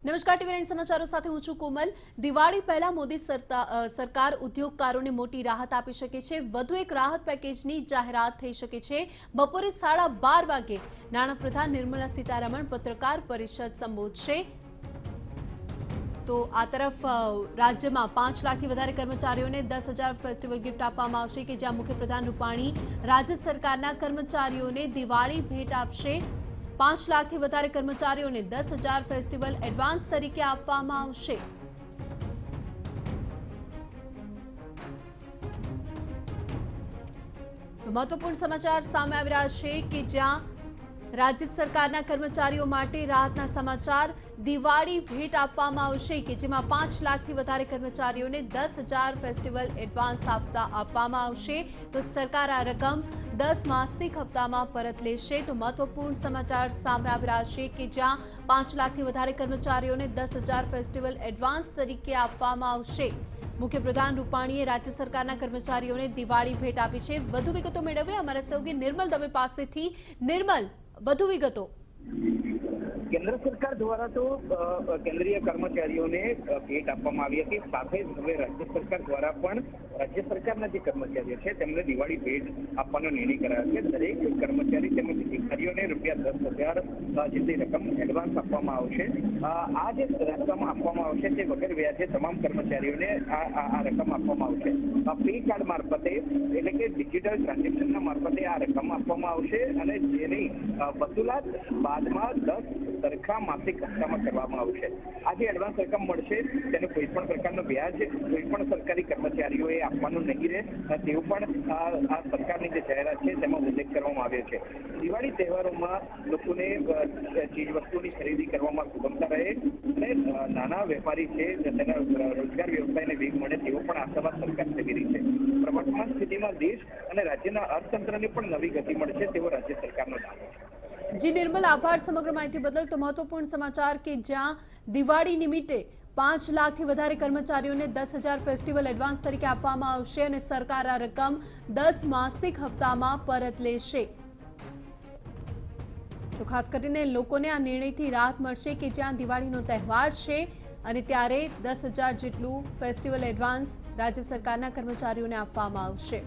નમસ્કાર ટીવી 9 સમાચારો સાથે હું છું કોમલ। દિવાળી પહેલા મોદી સરકાર ઉદ્યોગકારોને મોટી રાહત આપી શકે છે। વધુ એક રાહત પેકેજની જાહેરાત થઈ શકે છે। બપોરે 12:30 વાગે નાણાપ્રધાન નિર્મલા સીતારમણ પત્રકાર પરિષદ સંબોધશે। તો આ તરફ રાજ્યમાં 5 લાખથી વધારે કર્મચારીઓને 10,000 ફેસ્ટિવલ ગિફ્ટ આપવામાં આવશે કે જ્યાં મુખ્યપ્રધાન રૂપાણી રાજ્ય સરકારના કર્મચારીઓને દિવાળી ભેટ આપશે। 5 લાખથી વધારે કર્મચારીઓને 10,000 ફેસ્ટિવલ એડવાન્સ તરીકે આપવામાં આવશે। તો મહત્વપૂર્ણ સમાચાર સામે આવી રહ્યા છે કે જ્યાં રાજ્ય સરકારના કર્મચારીઓ માટે રાહતના સમાચાર। દિવાળી ભેટ આપવામાં આવશે કે જેમાં 5 લાખથી વધારે કર્મચારીઓને 10,000 ફેસ્ટિવલ એડવાન્સ આપવામાં આવશે। તો સરકાર આ રકમ 10 માસિક હપ્તામાં પરત લેશે। તો મહત્વપૂર્ણ સમાચાર સામે આવી રહ્યા છે કે જ્યાં 5 લાખથી વધારે કર્મચારીઓને 10,000 ફેસ્ટિવલ એડવાન્સ તરીકે આપવામાં આવશે। મુખ્યપ્રધાન રૂપાણીએ રાજ્ય સરકારના કર્મચારીઓને દિવાળી ભેટ આપી છે। વધુ વિગતો મેળવીએ અમારા સહયોગી નિર્મલ દવે પાસેથી। નિર્મલ, વધુ વિગતો। केंद्र सरकार द्वारा तो केंद्रीय कर्मचारियों ने भेट आपवामां आवी हती। साथे ज हवे राज्य सरकार द्वारा पण राज्य सरकारना जे कर्मचारीओ छे तेमने दिवाળી भेट આપવાનો નિર્ણય કરાયો છે। દરેક કર્મચારી તેમજ અધિકારીઓને ₹10,000 જેટલી રકમ એડવાન્સ આપવામાં આવશે। આ જે રકમ આપવામાં આવશે તે વગર વ્યાજે તમામ કર્મચારીઓને આ રકમ આપવામાં આવશે। પે કાર્ડ મારફતે એટલે કે ડિજિટલ ટ્રાન્ઝેક્શનના મારફતે આ રકમ આપવામાં આવશે અને જેની વસૂલાત બાદમાં 10 સરખા માસિક હપ્તામાં કરવામાં આવશે। આ જે એડવાન્સ રકમ મળશે તેને કોઈ પણ પ્રકારનો વ્યાજ કોઈ પણ સરકારી કર્મચારીઓએ આપવાનું નહીં રહે તેવું પણ આ સરકારની જે જાહેરાત છે તેમાં ઉલ્લેખ કરવામાં આવ્યો છે। દિવાળી તહેવારોમાં લોકોને ચીજ વસ્તુની ખરીદી કરવામાં સુગમતા રહે અને નાના વેપારી છે તેના રોજગાર વ્યવસાયને વેગ મળે તેવો પણ આશાવાદ સરકાર સેવી રહી છે। વર્તમાન સ્થિતિમાં દેશ અને રાજ્યના અર્થતંત્રને પણ નવી ગતિ મળશે તેવો રાજ્ય સરકારનો દાવો છે। जी निर्मल, आभार समग्र माहिती बदल। तो महत्वपूर्ण समाचार के ज्यां दिवाળી निमित्ते 5 लाखથી વધારે કર્મચારીઓને 10,000 ફેસ્ટિવલ એડવાન્સ તરીકે આપવામાં આવશે અને સરકાર આ રકમ 10 માસિક હપ્તામાં પરત લેશે। તો ખાસ કરીને લોકોને આ નિર્ણયથી રાહત મળશે કે જ્યાં દિવાળીનો તહેવાર છે અને ત્યારે 10,000 જેટલું ફેસ્ટિવલ એડવાન્સ રાજ્ય સરકારના કર્મચારીઓને આપવામાં આવશે।